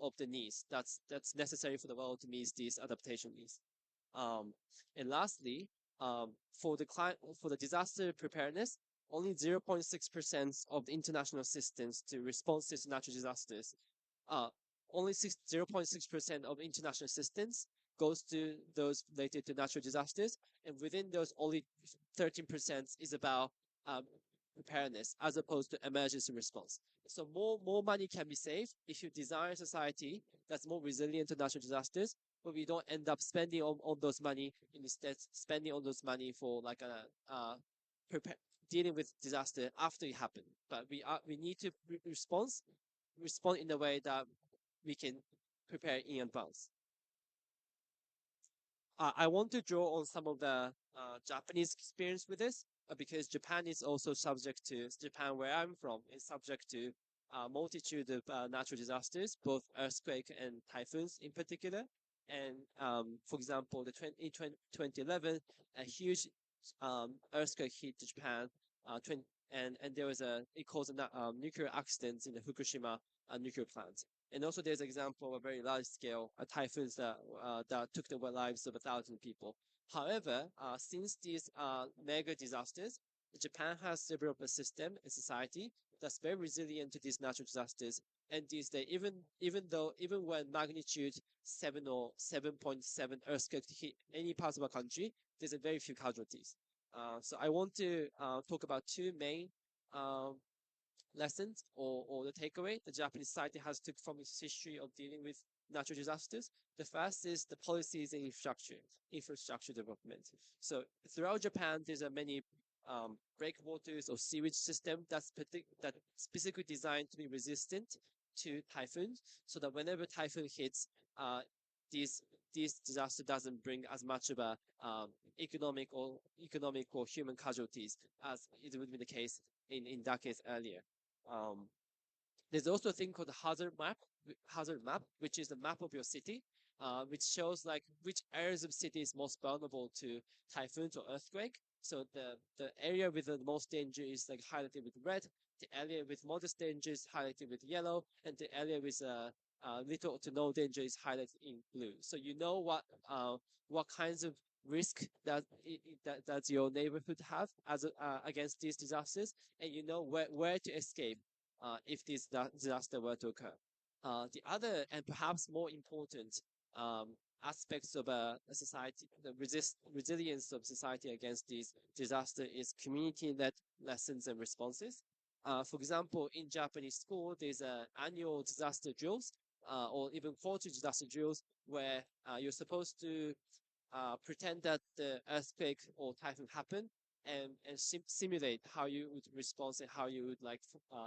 of the needs that's necessary for the world to meet these adaptation needs. And lastly, for the disaster preparedness, only 0.6% of the international assistance to responses to natural disasters, uh, only 0.6% of international assistance goes to those related to natural disasters, and within those, only 13% is about preparedness as opposed to emergency response. So more money can be saved if you design a society that's more resilient to natural disasters, but we don't end up spending on those money, instead spending on those money for like a prepare dealing with disaster after it happened. But we need to respond in a way that we can prepare in advance. I want to draw on some of the Japanese experience with this, because Japan is also subject to, Japan where I'm from is subject to a multitude of natural disasters, both earthquake and typhoons in particular. And for example, in 2011, a huge earthquake hit Japan, and there was it caused a nuclear accident in the Fukushima nuclear plant. And also, there's an example of a very large scale typhoons that took the lives of 1,000 people. However, since these mega disasters, Japan has developed a system and society that's very resilient to these natural disasters. And these days, even when magnitude 7 or 7.7 earthquake hit any part of a country, there's a very few casualties. So I want to talk about two main lessons or the takeaway the Japanese society has took from its history of dealing with natural disasters. The first is the policies and infrastructure development. So throughout Japan, there's a many breakwaters or sewage system that's specifically designed to be resistant to typhoons, so that whenever typhoon hits, these disaster doesn't bring as much of a economic or human casualties as it would be the case in decades earlier. There's also a thing called the hazard map, which is the map of your city, which shows like which areas of city is most vulnerable to typhoons or earthquake. So the area with the most danger is like highlighted with red. The area with modest danger is highlighted with yellow, and the area with little to no danger is highlighted in blue. So you know what kinds of risk that your neighborhood have as against these disasters, and you know where to escape if this disaster were to occur. The other and perhaps more important aspects of a society, the resilience of society against these disaster is community-led lessons and responses. For example, in Japanese school, there's annual disaster drills or even quarterly disaster drills where you're supposed to pretend that the earthquake or typhoon happened and simulate how you would respond and how you would like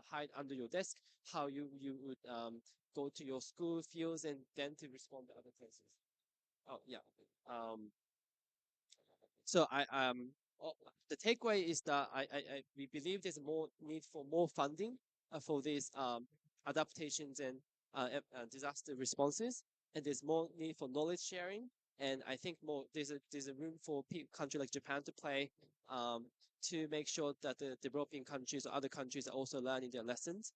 hide under your desk, how you would go to your school fields and then to respond to other places. Oh yeah. Um, so oh, the takeaway is that we believe there's more need for more funding for these adaptations and disaster responses, and there's more need for knowledge sharing. And I think there's a room for country like Japan to play to make sure that the developing countries or other countries are also learning their lessons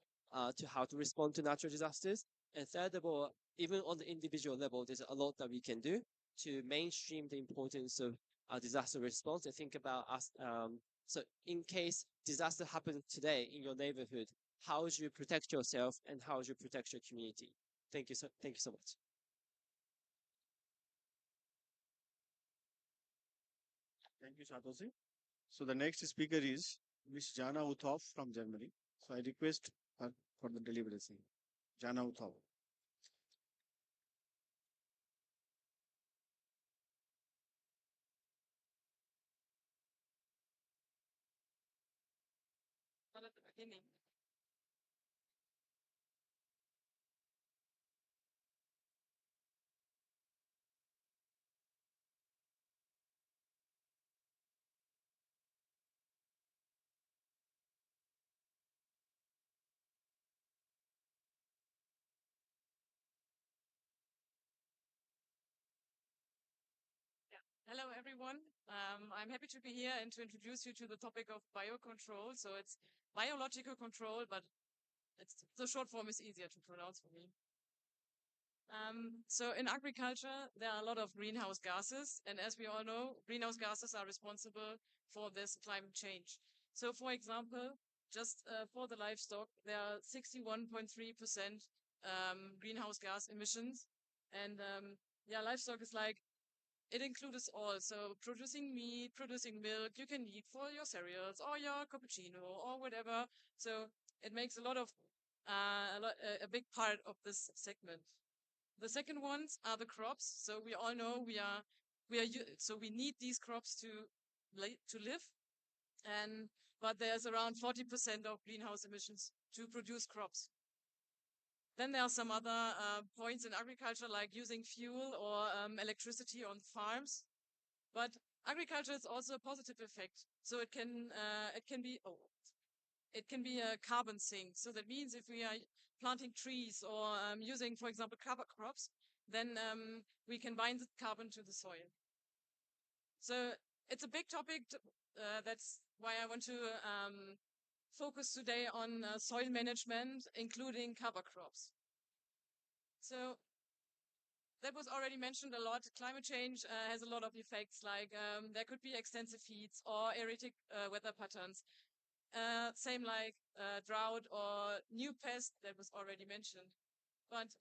to how to respond to natural disasters. And third of all, even on the individual level, there's a lot that we can do to mainstream the importance of disaster response and think about us. So in case disaster happens today in your neighborhood, how would you protect yourself and how would you protect your community? Thank you so much. Thank you, Satoshi. So the next speaker is Miss Jana Uthoff from Germany. So I request her for the deliberation. Jana Uthoff. Not at the beginning. Hello, everyone. I'm happy to be here and to introduce you to the topic of biocontrol. So it's biological control, but the short form is easier to pronounce for me. So in agriculture, there are a lot of greenhouse gases. And as we all know, greenhouse gases are responsible for this climate change. So for example, just for the livestock, there are 61.3% greenhouse gas emissions. And yeah, livestock is like, it includes all. So producing meat, producing milk, you can eat for your cereals or your cappuccino or whatever. So it makes a lot of, a big part of this segment. The second ones are the crops. So we all know so we need these crops to live. But there's around 40% of greenhouse emissions to produce crops. Then there are some other points in agriculture, like using fuel or electricity on farms. But agriculture is also a positive effect. So it can be a carbon sink. So that means if we are planting trees or using, for example, cover crops, then we can bind the carbon to the soil. So it's a big topic. That's why I want to focus today on soil management, including cover crops. So that was already mentioned a lot. Climate change has a lot of effects, like there could be extensive heats or erratic weather patterns. Same like drought or new pest that was already mentioned. But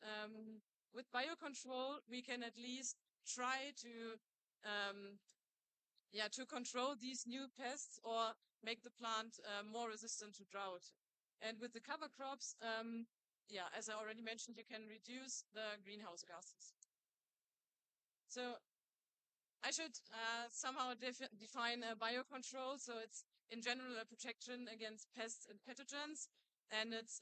with biocontrol, we can at least try to control these new pests or make the plant more resistant to drought. And with the cover crops, as I already mentioned, you can reduce the greenhouse gases. So I should somehow define a biocontrol. So it's in general a protection against pests and pathogens, and it's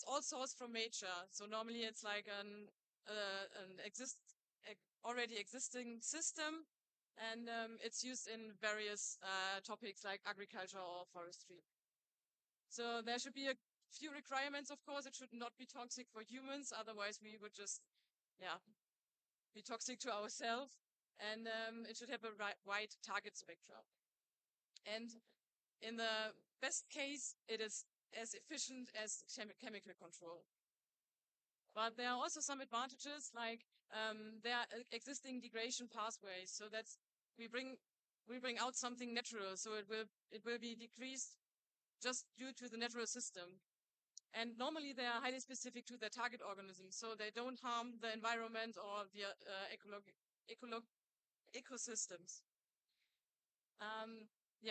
all sourced from nature. So normally it's like an already existing system, and it's used in various topics like agriculture or forestry. So there should be a few requirements, of course. It should not be toxic for humans, otherwise we would just, be toxic to ourselves. And it should have a wide target spectrum. And in the best case, it is as efficient as chemical control. But there are also some advantages, like there are existing degradation pathways, so that's we bring out something natural, so it will be decreased just due to the natural system. And normally they are highly specific to their target organisms, so they don't harm the environment or the ecosystems.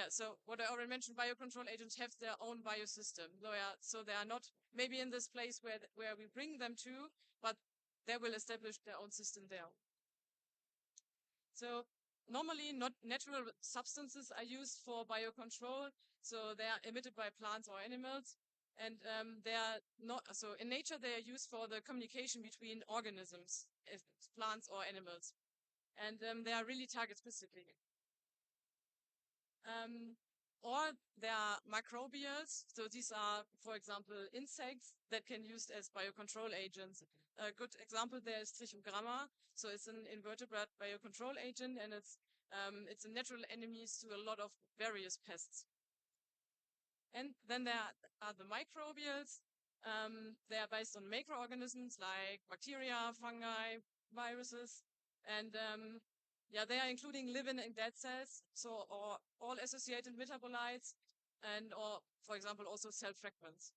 So what I already mentioned, biocontrol agents have their own biosystem. So they are not maybe in this place where we bring them to, but they will establish their own system there. So normally not natural substances are used for biocontrol, so they are emitted by plants or animals. And they are not, so in nature they are used for the communication between organisms, plants or animals. And they are really target specific. Or there are microbials. So these are, for example, insects that can be used as biocontrol agents. A good example there is Trichogramma. So it's an invertebrate biocontrol agent, and it's a natural enemy to a lot of various pests. And then there are the microbials. They are based on microorganisms like bacteria, fungi, viruses, and they are including living and dead cells, so or all associated metabolites, and or for example also cell fragments.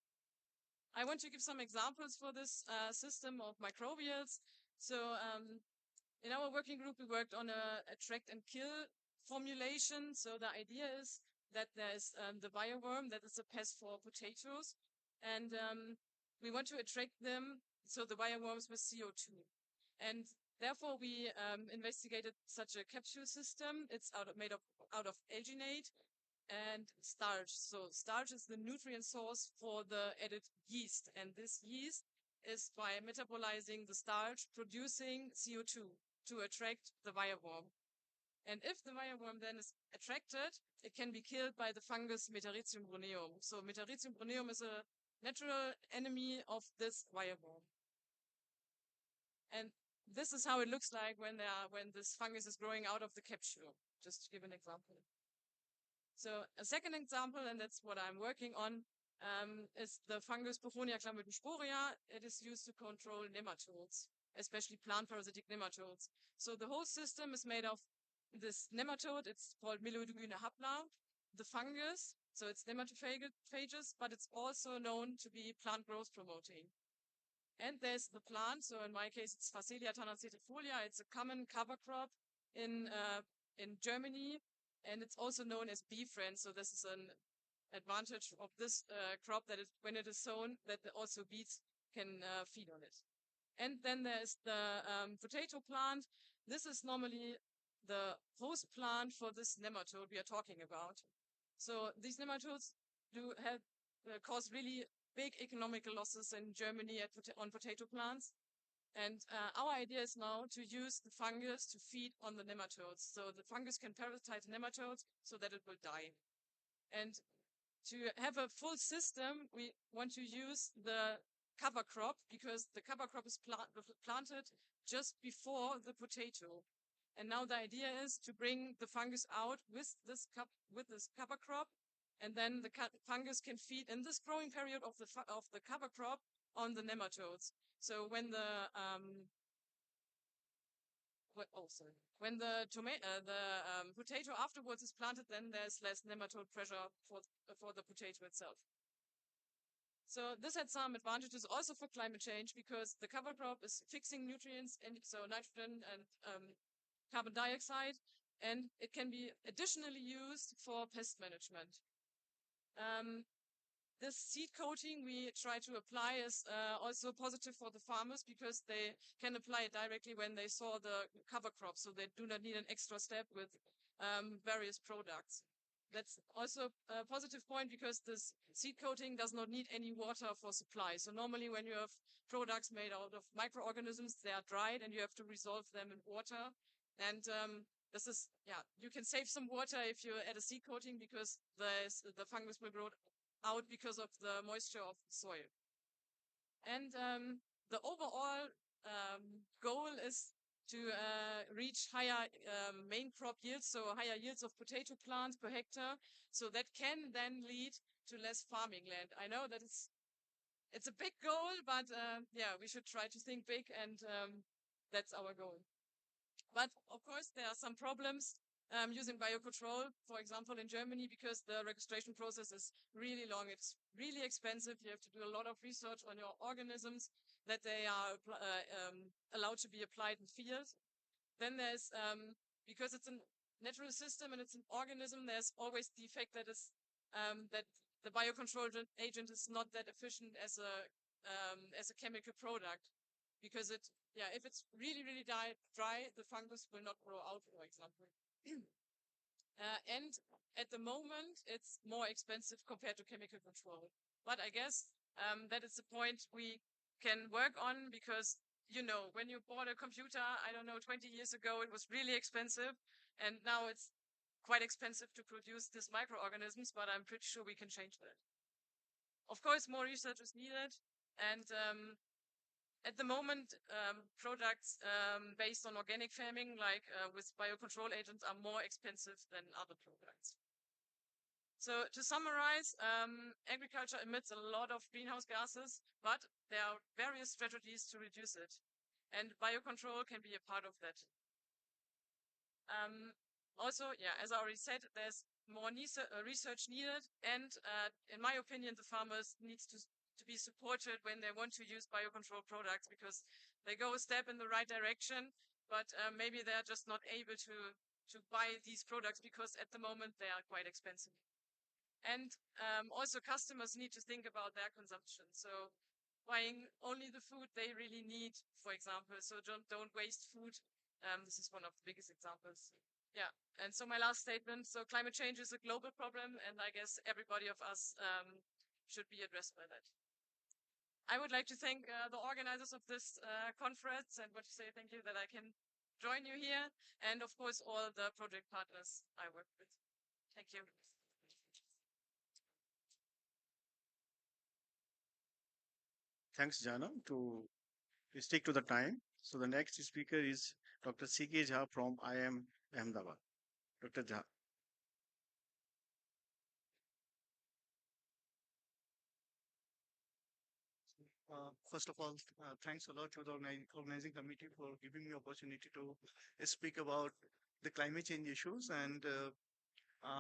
I want to give some examples for this system of microbials. So in our working group, we worked on a attract and kill formulation. So the idea is that there's the bioworm that is a pest for potatoes, and we want to attract them, so the bioworms with CO2. And therefore, we investigated such a capsule system. It's made out of alginate and starch. So starch is the nutrient source for the added yeast, and this yeast is by metabolizing the starch, producing CO2 to attract the bioworm. And if the bioworm then is attracted, it can be killed by the fungus Metarhizium bruneum. So Metarhizium bruneum is a natural enemy of this bioworm. And this is how it looks like when this fungus is growing out of the capsule, just to give an example. So a second example, and that's what I'm working on, is the fungus Porphyria chlamydosporia. It is used to control nematodes, especially plant parasitic nematodes. So the whole system is made of this nematode. It's called Meloidogyne hapla, the fungus. So it's nematophages, but it's also known to be plant growth promoting. And there's the plant. So in my case, it's Phacelia tanacetifolia. It's a common cover crop in Germany, and it's also known as bee friend. So this is an advantage of this crop, that when it is sown, that also bees can feed on it. And then there's the potato plant. This is normally the host plant for this nematode we are talking about. So these nematodes do have cause really big economical losses in Germany on potato plants. And our idea is now to use the fungus to feed on the nematodes. So the fungus can parasitize nematodes so that it will die. And to have a full system, we want to use the cover crop, because the cover crop is planted just before the potato. And now the idea is to bring the fungus out with this cover crop, and then the fungus can feed in this growing period of the cover crop on the nematodes. So when the when the potato afterwards is planted, then there's less nematode pressure for the potato itself. So this had some advantages also for climate change, because the cover crop is fixing nutrients, and so nitrogen and carbon dioxide, and it can be additionally used for pest management. This seed coating we try to apply is also positive for the farmers, because they can apply it directly when they sow the cover crop, so they do not need an extra step with various products. That's also a positive point, because this seed coating does not need any water for supply. So normally when you have products made out of microorganisms, they are dried and you have to resolve them in water. And this is, you can save some water if you add a seed coating, because the fungus will grow out because of the moisture of the soil. And the overall goal is to reach higher main crop yields, so higher yields of potato plants per hectare. So that can then lead to less farming land. I know that it's a big goal, but we should try to think big, and that's our goal. But of course, there are some problems using biocontrol, for example, in Germany, because the registration process is really long. It's really expensive. You have to do a lot of research on your organisms, that they are allowed to be applied in fields. Then there's, because it's a natural system and it's an organism, there's always the effect that is that the biocontrol agent is not that efficient as a chemical product, because if it's really, really dry, the fungus will not grow out, for example. And at the moment, it's more expensive compared to chemical control. But I guess that is the point we can work on, because, when you bought a computer, I don't know, 20 years ago, it was really expensive. And now it's quite expensive to produce these microorganisms, but I'm pretty sure we can change that. Of course, more research is needed. And at the moment, products based on organic farming, like with biocontrol agents, are more expensive than other products. So to summarize, agriculture emits a lot of greenhouse gases, but there are various strategies to reduce it. And biocontrol can be a part of that. Also, as I already said, there's more research needed. And in my opinion, the farmers need to be supported when they want to use biocontrol products, because they go a step in the right direction, but maybe they're just not able to buy these products, because at the moment they are quite expensive. And also customers need to think about their consumption. So buying only the food they really need, for example. So don't waste food. This is one of the biggest examples. And so my last statement, so climate change is a global problem, and I guess everybody of us should be addressed by that. I would like to thank the organizers of this conference, and want to say thank you that I can join you here, and of course all the project partners I work with. Thank you. Thanks, Jana, to stick to the time. So the next speaker is Dr. C.K. Jha from IIM Ahmedabad. Dr. Jha. first of all, thanks a lot to the organizing committee for giving me opportunity to speak about the climate change issues and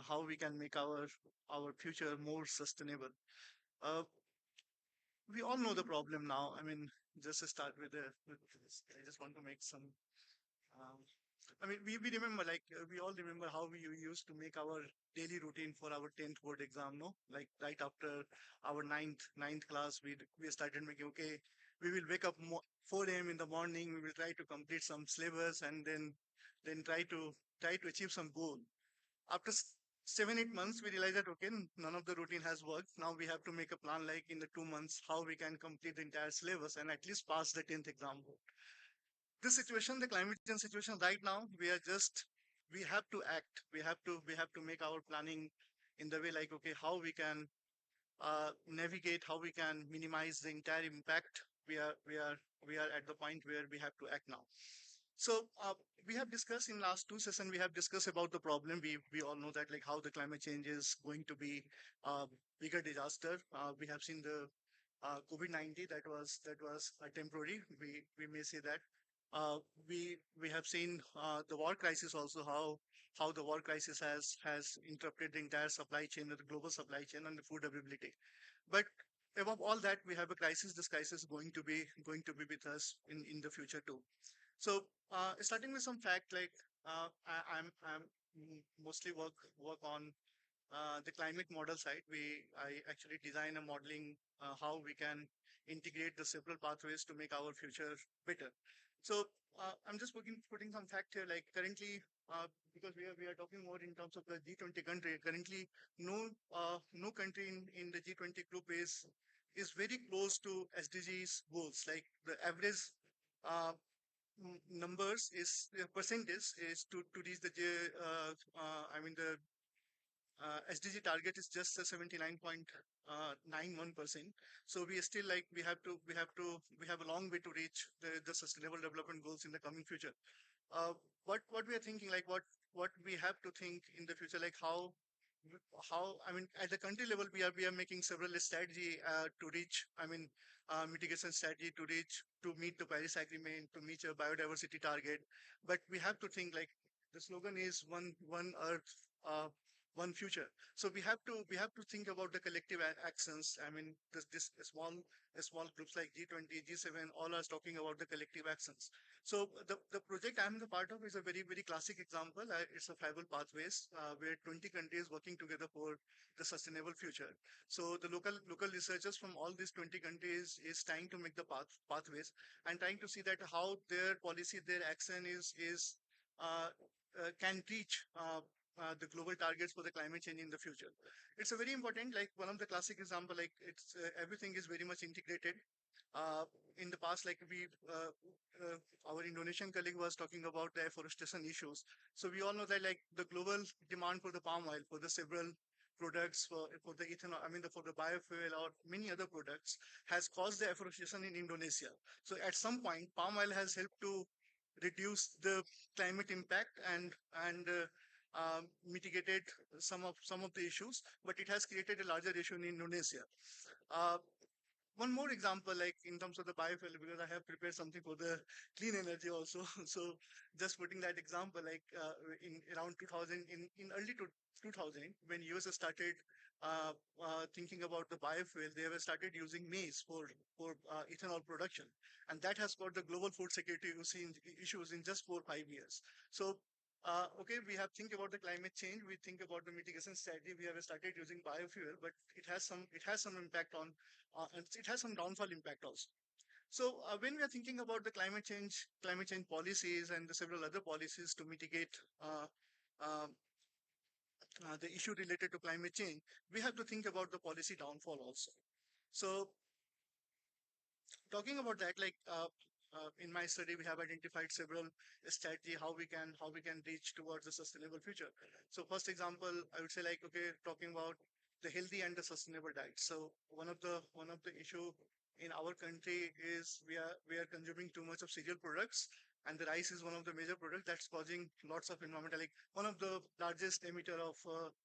how we can make our future more sustainable. Uh, we all know the problem now. I mean, just to start with this, I just want to make some. Um, I mean, we remember, like, we all remember how we used to make our daily routine for our 10th board exam, no? Like, right after our ninth class, we started making, okay, we will wake up 4 a.m. in the morning, we will try to complete some syllabus and then try to achieve some goal. After 7 8 months, we realized that, okay, none of the routine has worked. Now we have to make a plan, like in the 2 months, how we can complete the entire syllabus and at least pass the 10th exam. This situation, the climate change situation right now, we have to act. We have to make our planning in the way, like, okay, how we can navigate, how we can minimize the entire impact. We are at the point where we have to act now. So we have discussed in last two sessions, we have discussed about the problem. We all know that, like, how the climate change is going to be a bigger disaster. We have seen the COVID-19 that was temporary. We may say that. Uh, we have seen the war crisis also, how the war crisis has interrupted the entire supply chain, the global supply chain, and the food availability. But above all that, we have a crisis. This crisis is going to be with us in the future too. So starting with some fact, like, I'm mostly work on the climate model side. I actually design a modeling how we can integrate the several pathways to make our future better. So I'm just putting some fact here. Like, currently, because we are talking more in terms of the G20 country. Currently, no country in the G20 group is very close to SDGs goals. Like, the average uh, numbers is percentage is to reach the I mean the SDG target is just 79.91%. So we are still, like, we have a long way to reach the sustainable development goals in the coming future. Uh, what we are thinking, like, what we have to think in the future, like, how, I mean, at the country level, we are making several strategy to reach, I mean, mitigation strategy to meet the Paris Agreement, to meet a biodiversity target. But we have to think, like, the slogan is one Earth, one future. So we have to think about the collective actions. I mean, this small groups like G20, G7, all are talking about the collective actions. So the project I'm the part of is a very classic example. It's a tribal pathways where 20 countries working together for the sustainable future. So the local researchers from all these 20 countries is trying to make the pathways and trying to see that how their policy, their action is can reach the global targets for the climate change in the future. It's a very important, like, one of the classic example, like, it's everything is very much integrated. In the past, like, our Indonesian colleague was talking about the afforestation issues. So we all know that, like, the global demand for the palm oil, for the several products, for the ethanol, I mean, for the biofuel or many other products, has caused the afforestation in Indonesia. So at some point, palm oil has helped to reduce the climate impact and mitigated some of the issues, but it has created a larger issue in Indonesia. Uh, One more example, like, in terms of the biofuel, because I have prepared something for the clean energy also. So just putting that example, like, in around 2000, in early 2000, when US started uh, thinking about the biofuel, they have started using maize for ethanol production, and that has got the global food security issues in just 4 5 years. So. Okay, we have think about the climate change. We think about the mitigation strategy. We have started using biofuel, but it has some impact on and it has some downfall impact also. So when we are thinking about the climate change policies and the several other policies to mitigate uh, uh, the issue related to climate change, we have to think about the policy downfall also. So talking about that, like, in my study, we have identified several strategy how we can reach towards a sustainable future. So first example, I would say, like, okay, talking about the healthy and the sustainable diet. So one of the issue in our country is we are consuming too much of cereal products, and the rice is one of the major products that's causing lots of environmental, like, one of the largest emitter of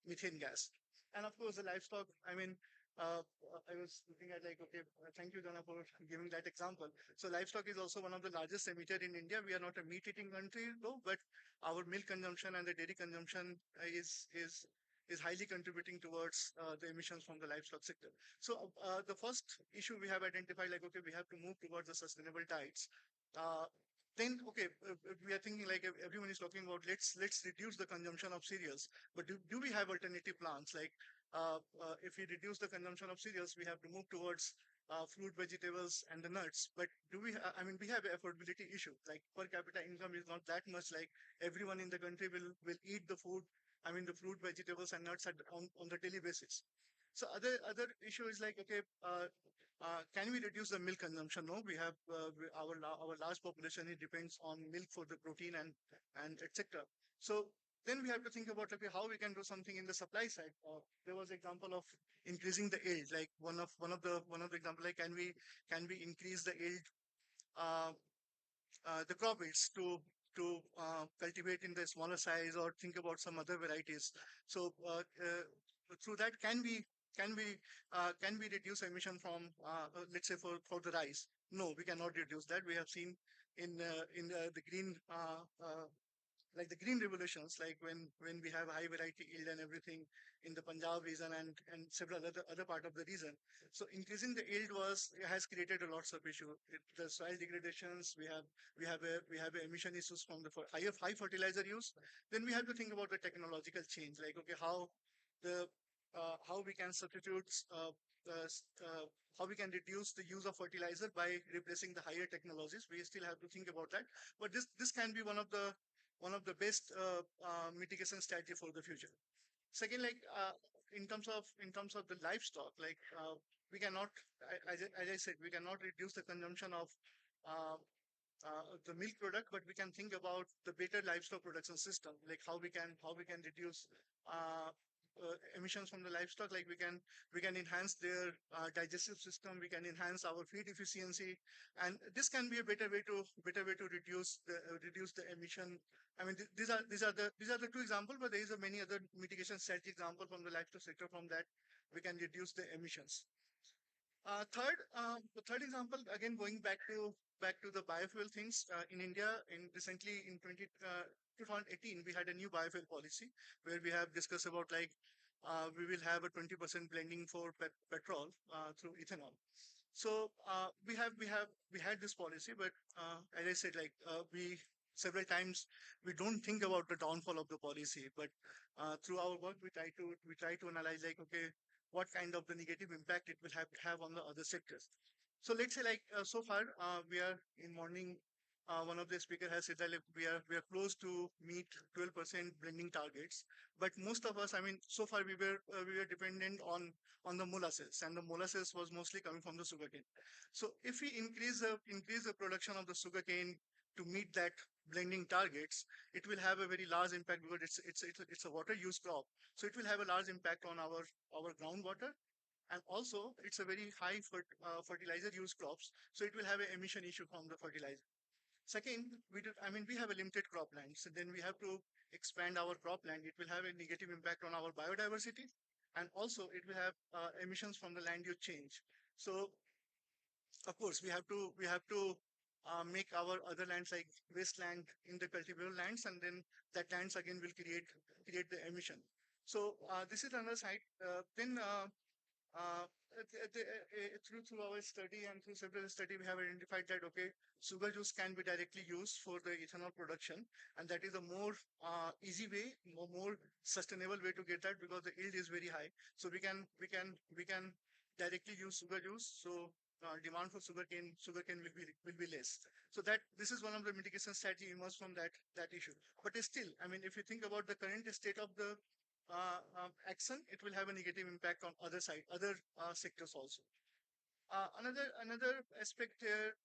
methane gas. And of course, the livestock. I mean, I was looking at like, okay, thank you, Jana, for giving that example. So livestock is also one of the largest emitter in India. We are not a meat-eating country though, but our milk consumption and the dairy consumption is highly contributing towards the emissions from the livestock sector. So the first issue we have identified, like, okay, we have to move towards the sustainable diets. Then, okay, we are thinking like everyone is talking about let's reduce the consumption of cereals. But do we have alternative plans? Like if we reduce the consumption of cereals, we have to move towards fruit, vegetables, and the nuts. But do we? I mean, we have an affordability issue. Like per capita income is not that much. Like everyone in the country will eat the food. I mean, the fruit, vegetables, and nuts on the daily basis. So other issue is like, okay, can we reduce the milk consumption? No, we have our large population, it depends on milk for the protein and etc. So then we have to think about, okay, how we can do something in the supply side. There was example of increasing the yield, like one of the example, like can we increase the yield, uh, the crop yields to cultivate in the smaller size, or think about some other varieties. So through that, can we reduce emission from let's say for the rice? No, we cannot reduce that. We have seen in the green like the green revolutions, like when we have high variety yield and everything in the Punjab region and several other part of the region. So increasing the yield has created a lots of issue. The soil degradations, we have emission issues from the high fertilizer use. Then we have to think about the technological change, like, okay, the how we can substitute how we can reduce the use of fertilizer by replacing the higher technologies. We still have to think about that, but this can be one of the best mitigation strategy for the future. Second, like in terms of the livestock, like we cannot, as I said, we cannot reduce the consumption of uh, the milk product, but we can think about the better livestock production system, like how we can reduce emissions from the livestock. Like we can enhance their digestive system, we can enhance our feed efficiency, and this can be a better way to reduce the emission. I mean, these are the two examples, but there is a many other mitigation strategy example from the livestock sector. From that, we can reduce the emissions. The third example, again going back to the biofuel things in India. In recently in 2018, we had a new biofuel policy where we have discussed about, like, we will have a 20% blending for petrol through ethanol. So we had this policy, but as I said, like we several times we don't think about the downfall of the policy, but through our work we try to analyze, like, okay, what kind of the negative impact it will have on the other sectors. So let's say, like, so far we are in morning. One of the speaker has said that, like, we are close to meet 12% blending targets, but most of us, I mean, so far we were dependent on the molasses, and the molasses was mostly coming from the sugarcane. So if we increase the production of the sugarcane to meet that blending targets, it will have a very large impact, because it's a water use crop. So it will have a large impact on our groundwater, and also it's a very high fertilizer use crops. So it will have an emission issue from the fertilizer. Second, we have a limited cropland, so then we have to expand our cropland. It will have a negative impact on our biodiversity, and also it will have emissions from the land use change. So of course we have to make our other lands like wasteland in the cultivable lands, and then that lands again will create the emission. So this is another side. Then through our study and through several study, we have identified that, okay, sugar juice can be directly used for the ethanol production, and that is a more easy way, more sustainable way to get that, because the yield is very high. So we can directly use sugar juice. So demand for sugarcane will be less. So that this is one of the mitigation strategy emerged from that issue. But still, I mean, if you think about the current state of the action, it will have a negative impact on other sectors also. Another aspect here,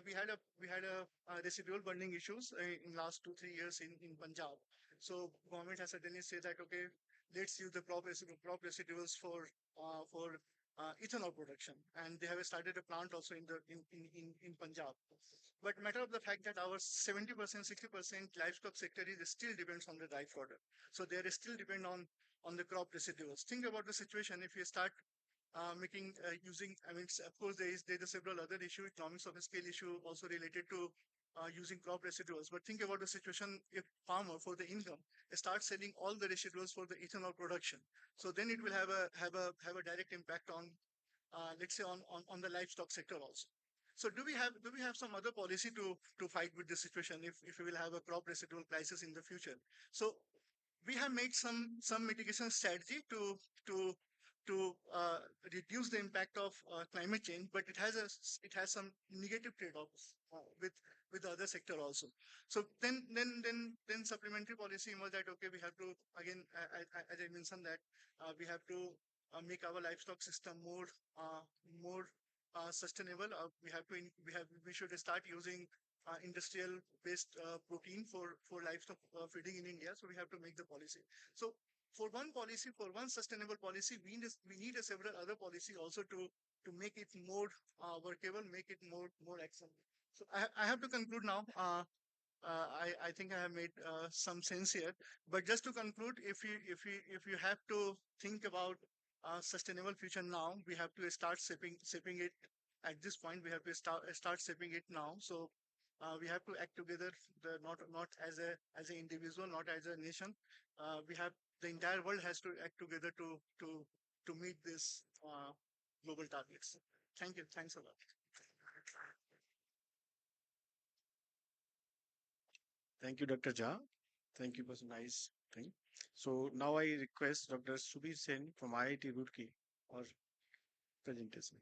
we had a residual burning issues in last 2-3 years in Punjab. So government has suddenly said that, okay, let's use the crop residuals for ethanol production, and they have started a plant also in Punjab. But matter of the fact that our 70%, 60% livestock sector is still depends on the dry fodder. So they are still depend on the crop residuals. Think about the situation if you start making using. I mean, of course, there are several other issues, economics of scale issue also related to using crop residuals. But think about the situation if farmer for the income start selling all the residuals for the ethanol production. So then it will have a direct impact on let's say on the livestock sector also. So do we have some other policy to fight with this situation if we will have a crop residual crisis in the future? So we have made some mitigation strategy to reduce the impact of climate change, but it has some negative trade-offs with the other sector also. So then supplementary policy emerged that okay, we have to again, as I mentioned that we have to make our livestock system more sustainable. We should start using industrial based protein for livestock feeding in India. So we have to make the policy. So for one policy, for one sustainable policy, we need a several other policy also to make it more workable, make it more action. So I have to conclude now. I think I have made some sense here. But just to conclude, if you have to think about sustainable future now, we have to start shaping it at this point. We have to start shaping it now. So we have to act together, not as an individual, not as a nation. We have the entire world has to act together to meet this global targets. Thank you. Thanks a lot. Thank you, Dr. Jha. Thank you for some nice thing. So now I request Dr. Subir Sen from IIT Roorkee for presentation.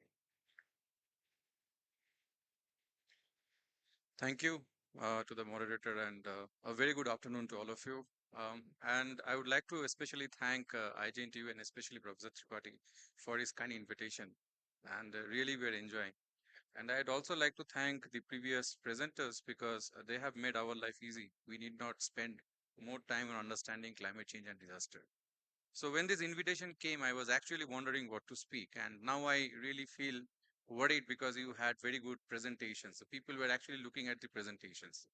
Thank you to the moderator and a very good afternoon to all of you. And I would like to especially thank IGNTU and especially Professor Tripathi for his kind invitation. And really we're enjoying. And I'd also like to thank the previous presenters because they have made our life easy. We need not spend more time on understanding climate change and disaster. So when this invitation came, I was actually wondering what to speak. And now I really feel worried because you had very good presentations. So people were actually looking at the presentations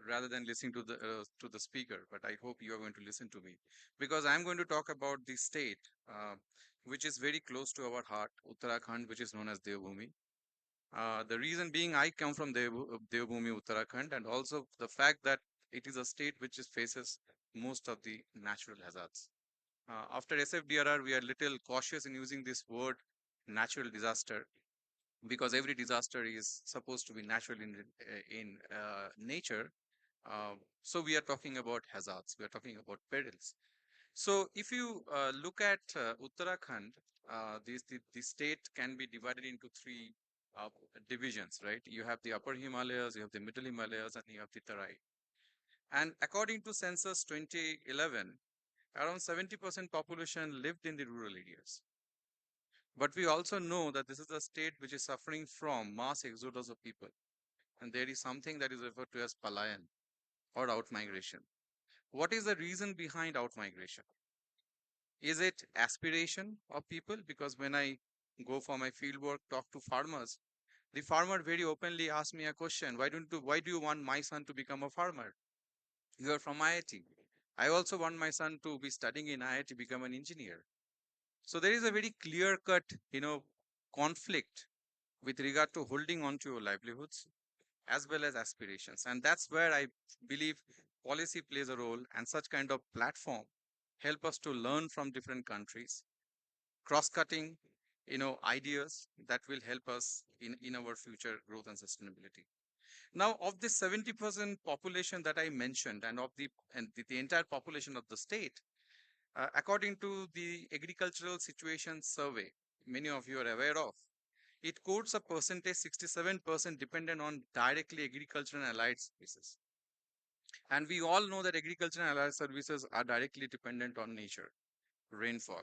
rather than listening to the speaker. But I hope you are going to listen to me because I'm going to talk about the state which is very close to our heart, Uttarakhand, which is known as Devbhumi. The reason being I come from Devbhumi, Uttarakhand, and also the fact that it is a state which faces most of the natural hazards. After SFDRR, we are little cautious in using this word natural disaster because every disaster is supposed to be natural in nature. So we are talking about hazards, we are talking about perils. So if you look at Uttarakhand, the state can be divided into three divisions, right? You have the upper Himalayas, you have the middle Himalayas, and you have the Tarai. And according to census 2011, around 70% population lived in the rural areas. But we also know that this is a state which is suffering from mass exodus of people. And there is something that is referred to as palayan or outmigration. What is the reason behind outmigration? Is it aspiration of people? Because when I go for my field work, talk to farmers, the farmer very openly asks me a question. Why do you want my son to become a farmer? You are from IIT. I also want my son to be studying in IIT, become an engineer. So there is a very clear cut, conflict with regard to holding on to your livelihoods as well as aspirations. And that's where I believe policy plays a role, and such kind of platform help us to learn from different countries, cross-cutting, ideas that will help us in our future growth and sustainability. Now, of this 70% population that I mentioned, and the entire population of the state, according to the agricultural situation survey, many of you are aware of, it quotes a percentage 67% dependent on directly agriculture and allied services. And we all know that agriculture and allied services are directly dependent on nature, rainfall.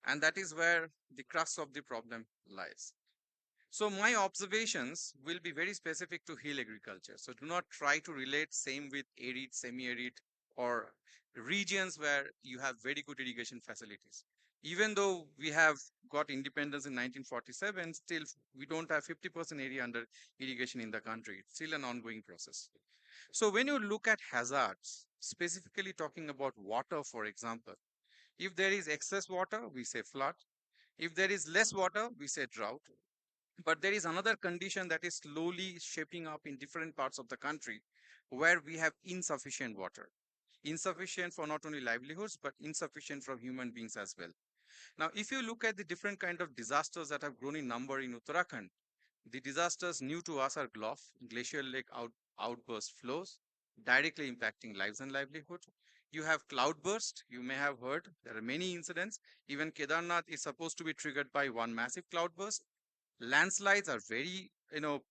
And that is where the crux of the problem lies. So my observations will be very specific to hill agriculture. So do not try to relate same with arid, semi-arid, or regions where you have very good irrigation facilities. Even though we have got independence in 1947, still we don't have 50% area under irrigation in the country. It's still an ongoing process. So when you look at hazards, specifically talking about water, for example, if there is excess water, we say flood. If there is less water, we say drought. But there is another condition that is slowly shaping up in different parts of the country where we have insufficient water. Insufficient for not only livelihoods, but insufficient for human beings as well. Now, if you look at the different kind of disasters that have grown in number in Uttarakhand, the disasters new to us are glacial lake outburst flows, directly impacting lives and livelihood. You have cloudburst, you may have heard, there are many incidents. Even Kedarnath is supposed to be triggered by one massive cloudburst. Landslides are very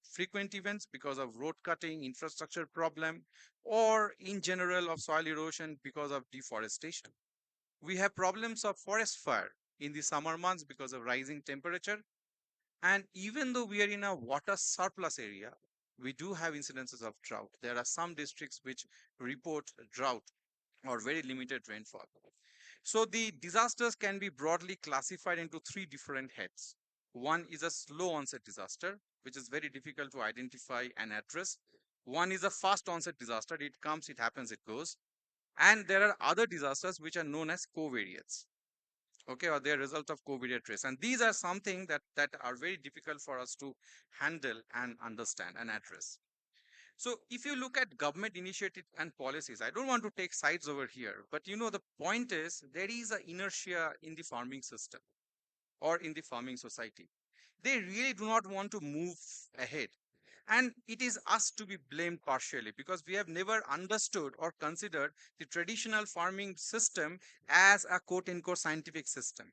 frequent events because of road cutting, infrastructure problem, or in general of soil erosion because of deforestation. We have problems of forest fire in the summer months because of rising temperature. And even though we are in a water surplus area, we do have incidences of drought. There are some districts which report drought or very limited rainfall. So the disasters can be broadly classified into three different heads. One is a slow onset disaster, which is very difficult to identify and address. One is a fast onset disaster. It comes, it happens, it goes. And there are other disasters which are known as covariates, okay, or they are result of covariate risk. And these are something that are very difficult for us to handle and understand and address. So if you look at government initiative and policies, I don't want to take sides over here, but the point is there is an inertia in the farming system or in the farming society. They really do not want to move ahead. And it is us to be blamed partially because we have never understood or considered the traditional farming system as a quote unquote scientific system.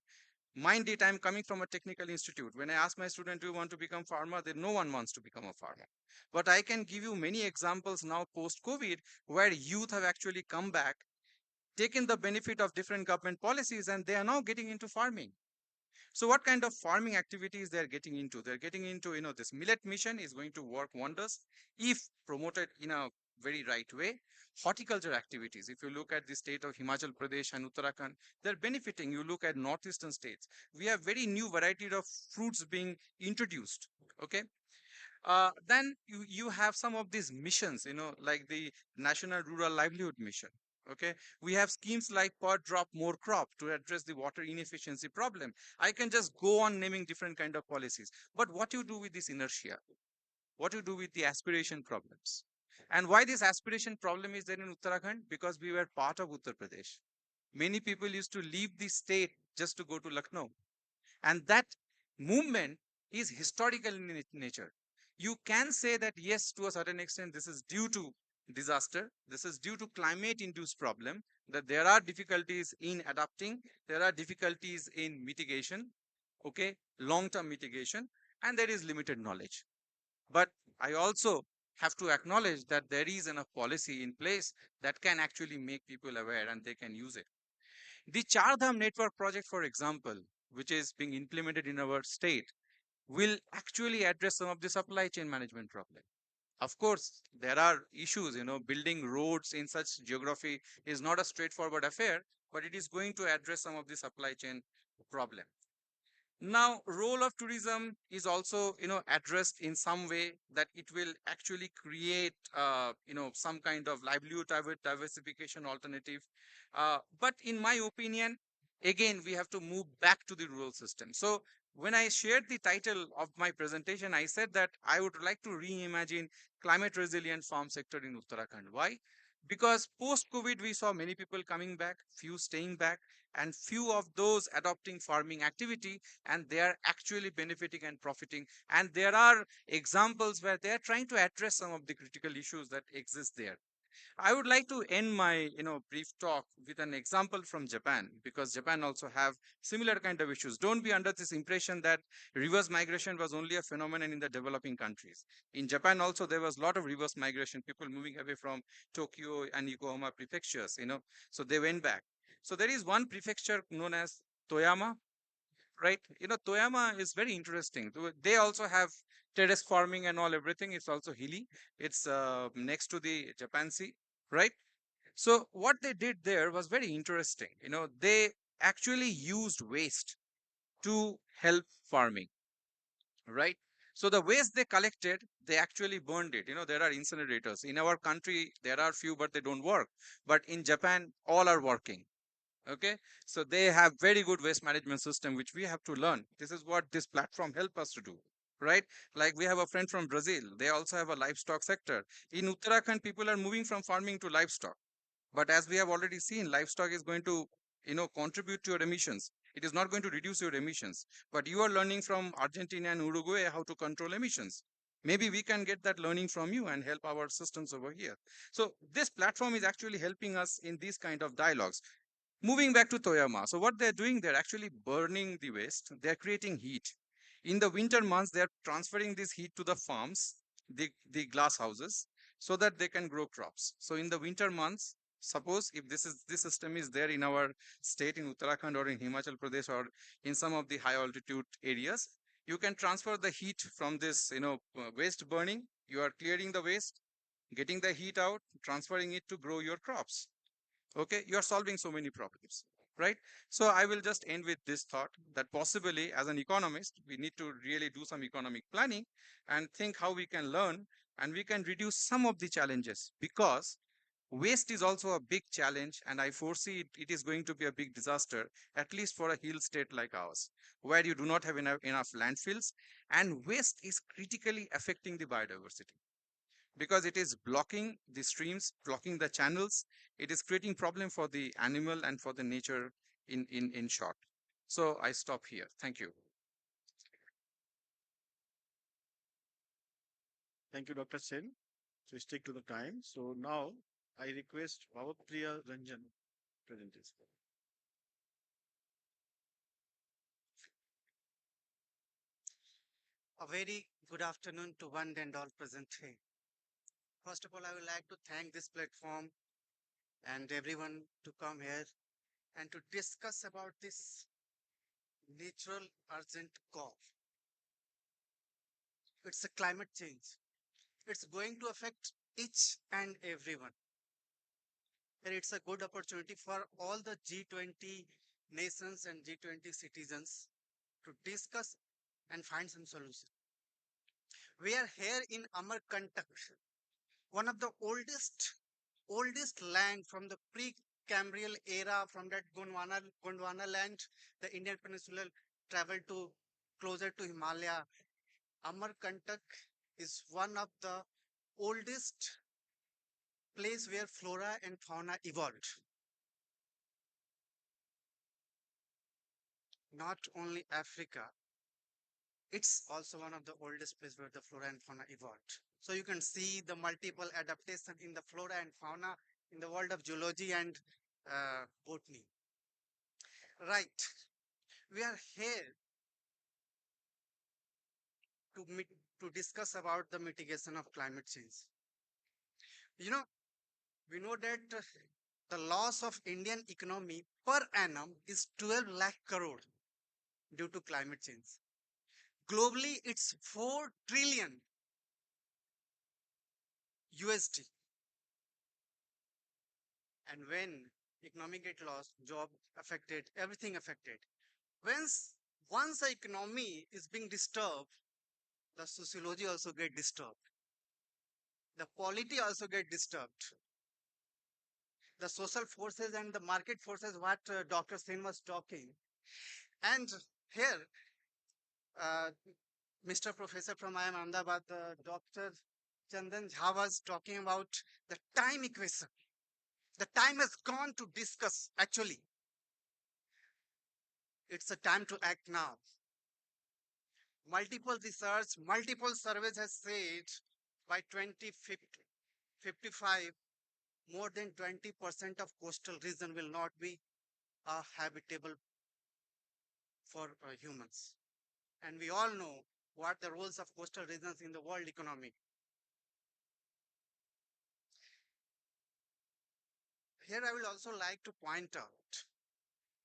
Mind it, I'm coming from a technical institute. When I ask my student, do you want to become farmer? Then no one wants to become a farmer. But I can give you many examples now post-COVID where youth have actually come back, taken the benefit of different government policies, and they are now getting into farming. So what kind of farming activities they're getting into? They're getting into, this millet mission is going to work wonders if promoted in a very right way. Horticulture activities, if you look at the state of Himachal Pradesh and Uttarakhand, they're benefiting. You look at northeastern states, we have very new variety of fruits being introduced. Okay. Then you have some of these missions, like the National Rural Livelihood Mission. Okay, we have schemes like per drop more crop to address the water inefficiency problem. I can just go on naming different kind of policies, but what you do with this inertia, what you do with the aspiration problems, and why this aspiration problem is there in Uttarakhand? Because we were part of Uttar Pradesh. Many people used to leave the state just to go to Lucknow, and that movement is historical in nature. You can say that yes, to a certain extent, this is due to disaster. This is due to climate induced problem, that there are difficulties in adapting. There are difficulties in mitigation, okay, long-term mitigation, and there is limited knowledge. But I also have to acknowledge that there is enough policy in place that can actually make people aware and they can use it. The Char Dham network project, for example, which is being implemented in our state, will actually address some of the supply chain management problem. Of course, there are issues, building roads in such geography is not a straightforward affair, but it is going to address some of the supply chain problem. Now, role of tourism is also, addressed in some way that it will actually create, some kind of livelihood diversification alternative. But in my opinion, again, we have to move back to the rural system. So when I shared the title of my presentation, I said that I would like to reimagine climate resilient farm sector in Uttarakhand. Why? Because post-COVID, we saw many people coming back, few staying back, and few of those adopting farming activity, and they are actually benefiting and profiting. And there are examples where they are trying to address some of the critical issues that exist there. I would like to end my brief talk with an example from Japan, because Japan also have similar kind of issues. Don't be under this impression that reverse migration was only a phenomenon in the developing countries. In Japan also there was a lot of reverse migration, people moving away from Tokyo and Yokohama prefectures, so they went back. So there is one prefecture known as Toyama, right? Toyama is very interesting. They also have terrace farming and all everything. It's also hilly. It's next to the Japan Sea, right? So what they did there was very interesting. They actually used waste to help farming, right? So the waste they collected, they actually burned it. There are incinerators. In our country, there are few, but they don't work. But in Japan, all are working. Okay, so they have very good waste management system, which we have to learn. This is what this platform help us to do, right? Like we have a friend from Brazil, they also have a livestock sector. In Uttarakhand, people are moving from farming to livestock, but as we have already seen, livestock is going to, contribute to your emissions. It is not going to reduce your emissions, but you are learning from Argentina and Uruguay how to control emissions. Maybe we can get that learning from you and help our systems over here. So this platform is actually helping us in these kind of dialogues. Moving back to Toyama, so what they're doing, they're actually burning the waste. They're creating heat. In the winter months, they're transferring this heat to the farms, the glass houses, so that they can grow crops. So in the winter months, suppose if this system is there in our state in Uttarakhand or in Himachal Pradesh or in some of the high altitude areas, you can transfer the heat from this, waste burning. You are clearing the waste, getting the heat out, transferring it to grow your crops. Okay, you are solving so many problems, right? So I will just end with this thought that possibly as an economist we need to really do some economic planning and think how we can learn and we can reduce some of the challenges, because waste is also a big challenge, and I foresee it is going to be a big disaster, at least for a hill state like ours, where you do not have enough landfills, and waste is critically affecting the biodiversity because it is blocking the streams, blocking the channels. It is creating problem for the animal and for the nature in short. So I stop here. Thank you. Thank you, Dr. Sen. So stick to the time. So now I request Bhavapriya Ranjan presentation. A very good afternoon to one and all present here. First of all, I would like to thank this platform and everyone to come here and to discuss about this natural urgent call. It's a climate change. It's going to affect each and everyone. And it's a good opportunity for all the G20 nations and G20 citizens to discuss and find some solution. We are here in Amarkantak, one of the oldest land from the pre-Cambrian era, from that Gondwana land, the Indian peninsula traveled to closer to Himalaya. Amarkantak is one of the oldest place where flora and fauna evolved. Not only Africa, it's also one of the oldest places where the flora and fauna evolved. So you can see the multiple adaptation in the flora and fauna in the world of geology and botany. Right. We are here to discuss about the mitigation of climate change. You know, we know that the loss of Indian economy per annum is 12 lakh crore due to climate change. Globally, it's 4 trillion USD. And when economy get lost, job affected, everything affected. Once the economy is being disturbed, the sociology also get disturbed. The polity also get disturbed. The social forces and the market forces, what Dr. Sen was talking. And here, uh, Mr. Professor from IIM Ahmedabad, Dr. Chandan Jha was talking about the time equation. The time has gone to discuss, actually. It's a time to act now. Multiple research, multiple surveys has said by 2055, more than 20% of coastal region will not be habitable for humans. And we all know what the roles of coastal regions in the world economy. Here I will also like to point out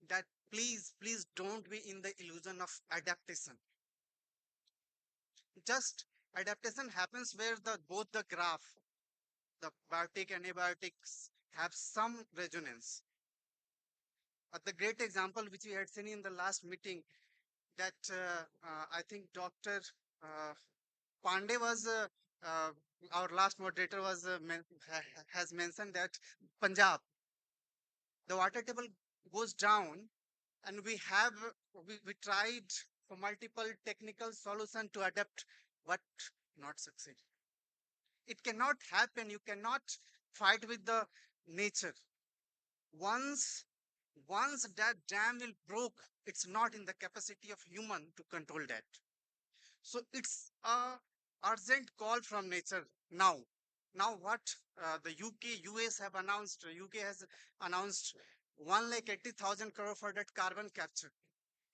that please don't be in the illusion of adaptation. Just adaptation happens where both the graph, the biotic and abiotics, have some resonance. The great example which we had seen in the last meeting, that I think Dr. Pandey was our last moderator has mentioned that Punjab, the water table goes down, and we tried for multiple technical solution to adapt, but not succeed. It cannot happen. You cannot fight with the nature. Once once that dam will broke, it's not in the capacity of human to control that. So it's a urgent call from nature now. Now what the US have announced, UK has announced 1,80,000 crore for that carbon capture.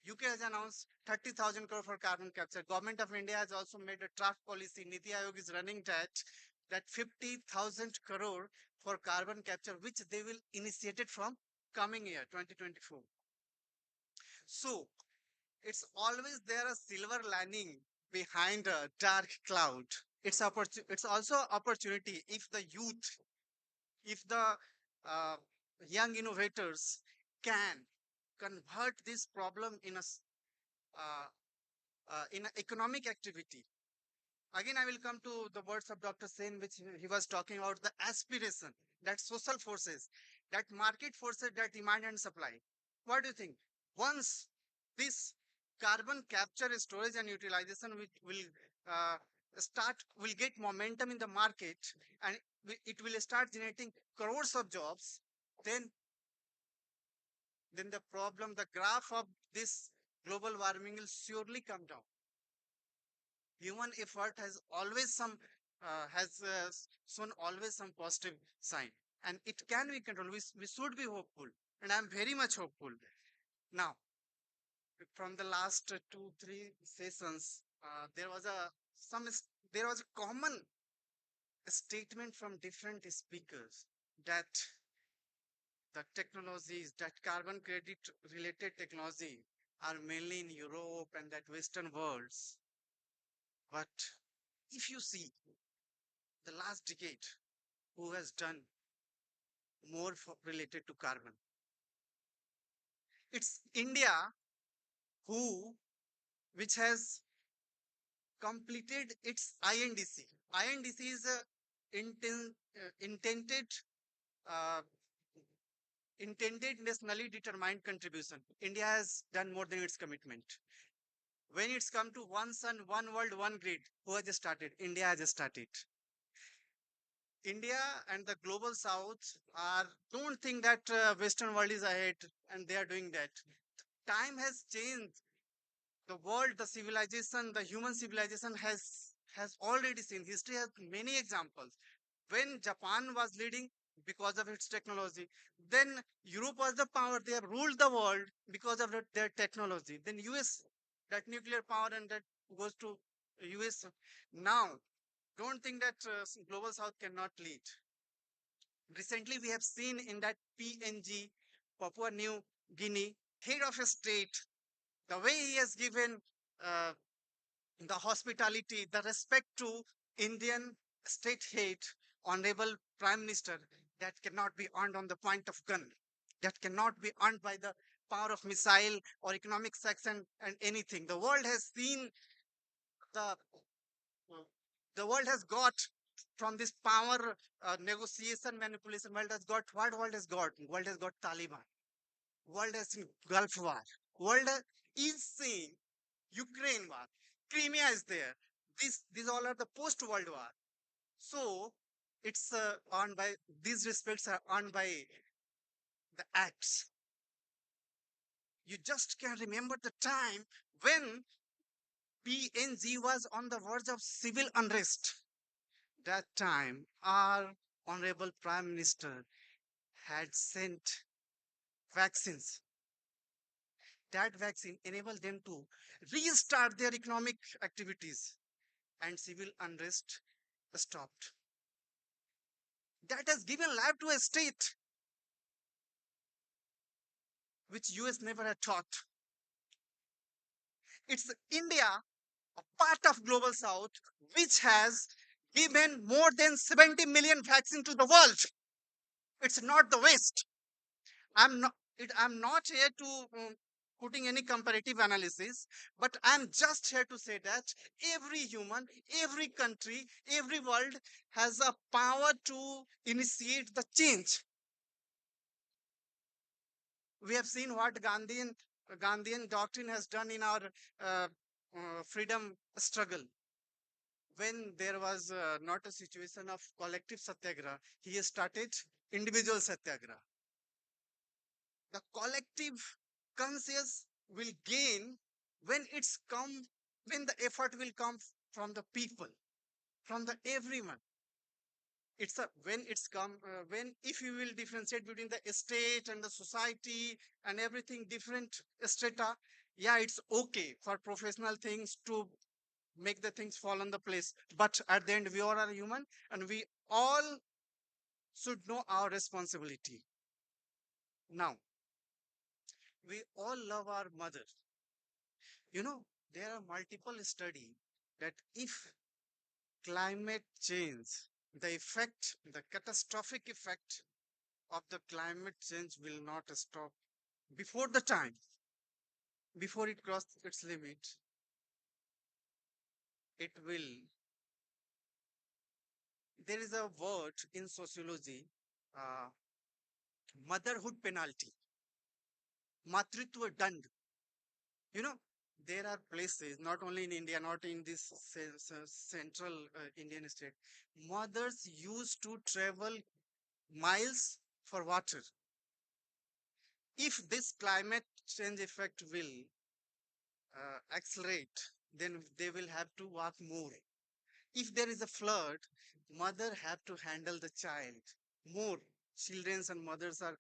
UK has announced 30,000 crore for carbon capture. Government of India has also made a draft policy. Niti Aayog is running that 50,000 crore for carbon capture, which they will initiate it from coming year 2024. So it's always there a silver lining behind a dark cloud. It's also opportunity if the youth, if the uh, young innovators can convert this problem uh, in an economic activity. Again, I will come to the words of Dr. Sen, which he was talking about the aspiration, that social forces, that market forces, that demand and supply. What do you think? Once this carbon capture, storage, and utilization uh, will get momentum in the market, and it will start generating crores of jobs, then the problem, the graph of this global warming will surely come down. Human effort has shown always some positive sign, and it can be controlled. We should be hopeful, and I'm very much hopeful. Now, from the last 2 3 sessions, there was a common statement from different speakers that the technologies, that carbon credit related technology, are mainly in Europe and that Western worlds. But if you see the last decade, who has done more related to carbon? It's India, who which has completed its INDC. INDC is a intended uh, intended nationally determined contribution. India has done more than its commitment. When it's come to one sun, one world, one grid, who has started? India has started. India and the global south don't think that Western world is ahead and they are doing that. Time has changed. The world, the civilization, the human civilization has already seen. History has many examples. When Japan was leading because of its technology, then Europe was the power. They have ruled the world because of their technology. Then US, that nuclear power, and that goes to US. Now, don't think that global south cannot lead. Recently, we have seen in that PNG, Papua New Guinea, head of a state, the way he has given uh, the hospitality, the respect to Indian state head, honorable prime minister, that cannot be earned on the point of gun, that cannot be earned by the power of missile or economic sanction and anything. The the world has got from this power negotiation manipulation. World has got Taliban. World has seen Gulf War. World is seeing Ukraine war. Crimea is there. These all are the post-World War. So it's earned by, these respects are earned by the acts. You just can remember the time when PNG was on the verge of civil unrest. That time, our honorable prime minister had sent vaccines. That vaccine enabled them to restart their economic activities, and civil unrest stopped. That has given life to a state which US never had thought. It's India, a part of global south, which has given more than 70 million vaccines to the world. It's not the West. I'm not here to putting any comparative analysis, but I'm just here to say that every human, every country, every world has a power to initiate the change. We have seen what Gandhian doctrine has done in our uh, freedom struggle. When there was not a situation of collective satyagraha, he started individual satyagraha. The collective conscious will gain when when the effort will come from the people, from the everyone. It's a when it's come when if you will differentiate between the state and the society and everything different strata, yeah, it's okay for professional things to make the things fall on the place, but at the end we all are human and we all should know our responsibility. Now, we all love our mother. You know, there are multiple study that if climate change, the catastrophic effect of the climate change will not stop before the time, before it crosses its limit, it will. There is a word in sociology, uh, motherhood penalty, matritva dand. You know, there are places, not only in India, not in this central Indian state, mothers used to travel miles for water. If this climate change effect will accelerate, then they will have to walk more. If there is a flood, mother have to handle the child more. Children and mothers are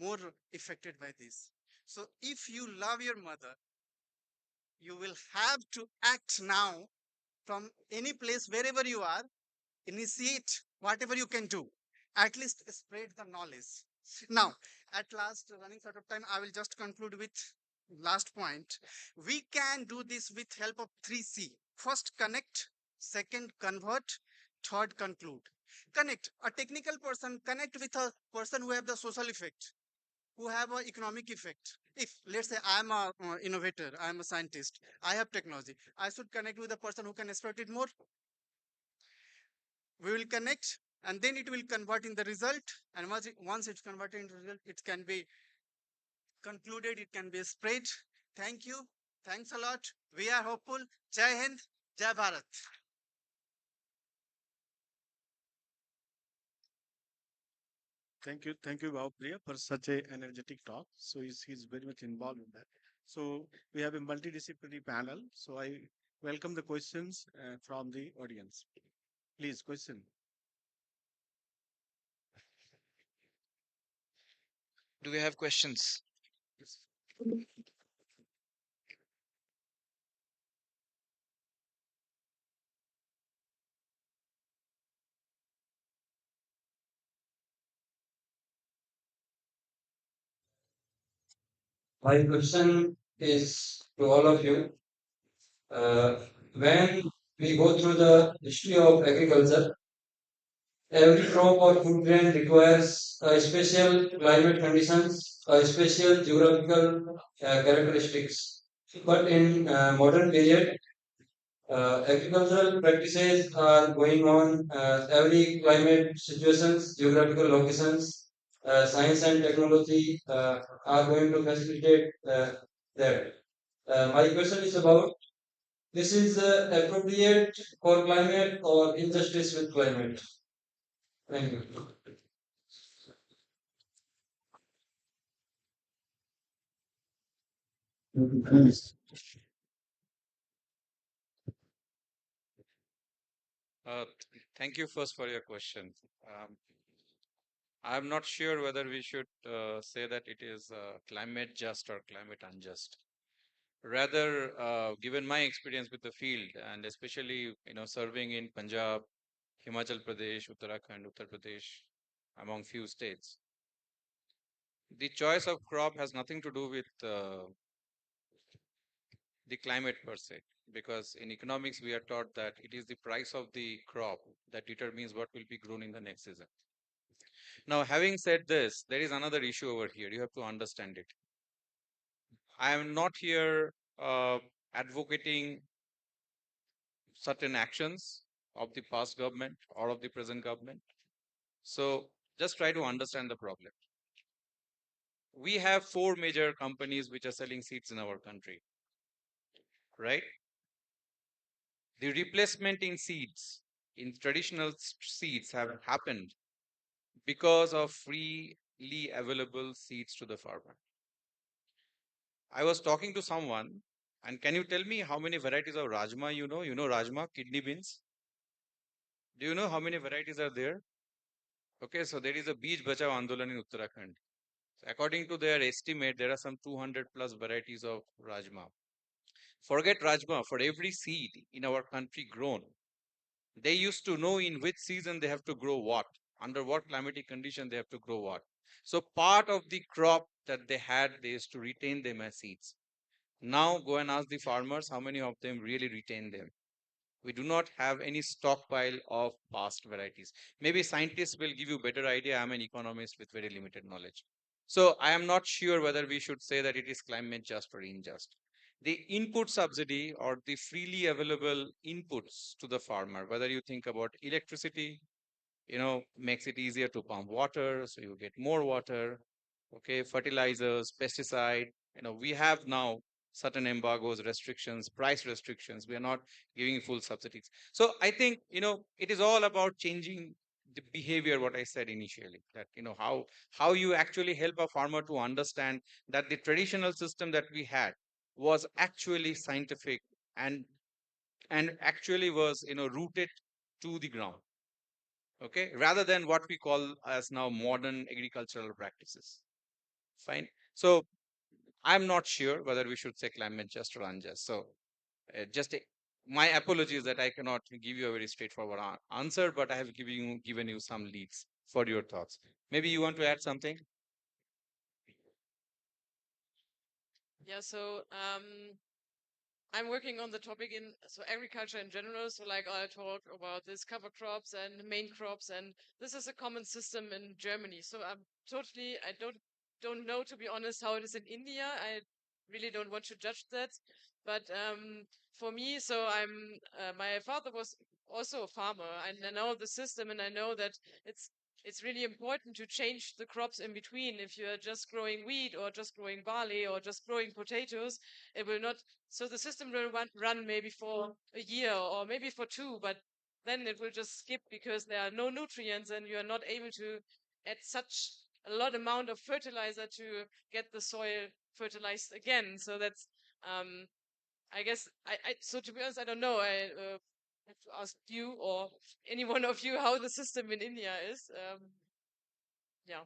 more affected by this. So if you love your mother, you will have to act now from any place, wherever you are, initiate whatever you can do, at least spread the knowledge. Now, at last, running out of time, I will just conclude with last point. We can do this with help of 3C. First, connect. Second, convert. Third, conclude. Connect. A technical person connect with a person who have the social effect, who have an economic effect. If let's say I am a innovator, I am a scientist, I have technology, I should connect with a person who can exploit it more. We will connect and then it will convert in the result, and once it's converted into result, it can be concluded, it can be spread. Thank you, thanks a lot, we are hopeful. Jai Hind, Jai Bharat. Thank you, Bhavpriya, for such a energetic talk. So he's very much involved in that. So we have a multidisciplinary panel. So I welcome the questions from the audience. Please, question. Do we have questions? Yes. My question is to all of you. When we go through the history of agriculture, every crop or food grain requires special climate conditions, special geographical characteristics. But in modern period, agricultural practices are going on every climate situations, geographical locations, science and technology are going to facilitate that. My question is about this is appropriate for climate or injustice with climate? Thank you. Thank you first for your question. I'm not sure whether we should say that it is climate just or climate unjust. Rather, given my experience with the field and especially serving in Punjab, Himachal Pradesh, Uttarakhand, Uttar Pradesh, among few states, the choice of crop has nothing to do with the climate per se, because in economics we are taught that it is the price of the crop that determines what will be grown in the next season. Now, having said this, there is another issue over here. You have to understand it. I am not here advocating certain actions of the past government or of the present government. So just try to understand the problem. we have 4 major companies which are selling seeds in our country, right? The replacement in seeds, in traditional seeds, have happened because of freely available seeds to the farmer. I was talking to someone, and can you tell me how many varieties of rajma you know? You know rajma, kidney beans? Do you know how many varieties are there? Okay, so there is a Beej Bachao Andolan in Uttarakhand. So according to their estimate, there are some 200 plus varieties of rajma. Forget rajma, for every seed in our country grown, they used to know in which season they have to grow what, under what climatic condition they have to grow what. So part of the crop that they had, they used to retain them as seeds. Now go and ask the farmers how many of them really retain them. We do not have any stockpile of past varieties. Maybe scientists will give you better idea. I'm an economist with very limited knowledge. So I am not sure whether we should say that it is climate just or unjust. The input subsidy or the freely available inputs to the farmer, whether you think about electricity, makes it easier to pump water, so you get more water. Okay, fertilizers, pesticide. We have now certain embargoes, restrictions, price restrictions. We are not giving full subsidies. So I think it is all about changing the behavior. What I said initially, that how you actually help a farmer to understand that the traditional system that we had was actually scientific and actually was rooted to the ground, okay, rather than what we call as now modern agricultural practices. Fine. So I'm not sure whether we should say climate just or unjust. So my apologies that I cannot give you a very straightforward answer, but I have given you some leads for your thoughts. Maybe you want to add something? Yeah, so I'm working on the topic in agriculture in general. So like I talk about this cover crops and main crops, and this is a common system in Germany. So I don't know, to be honest, how it is in India. I really don't want to judge that. But for me, my father was also a farmer, and I know the system, and I know that it's really important to change the crops in between. If you're just growing wheat or just growing barley or just growing potatoes, it will not. So the system will run maybe for a year or maybe for two, but then it will just skip because there are no nutrients and you are not able to add such a lot amount of fertilizer to get the soil fertilized again. So that's I guess so to be honest, I don't know. I have to ask you or any one of you how the system in India is. Yeah.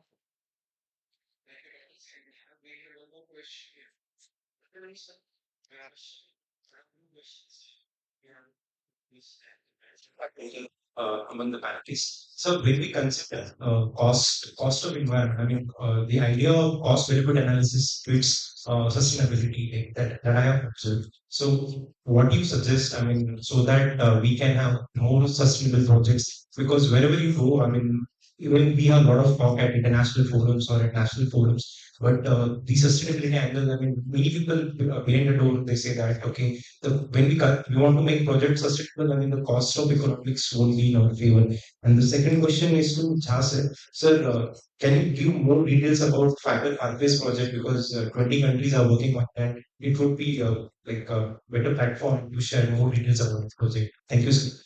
Among the panelists. So when we consider cost of environment, I mean, the idea of cost benefit analysis fits sustainability that I have observed. So what do you suggest? I mean, so that we can have more sustainable projects, because wherever you go, I mean, even we have a lot of talk at international forums or at national forums, but the sustainability angle, I mean, many people behind the door, they say that, okay, when we want to make projects sustainable, I mean, the cost of economics won't be in our favor. And the second question is to Jha sir. Sir, can you give more details about fiber harvest project, because 20 countries are working on that. It would be like a better platform to share more details about the project. Thank you, sir.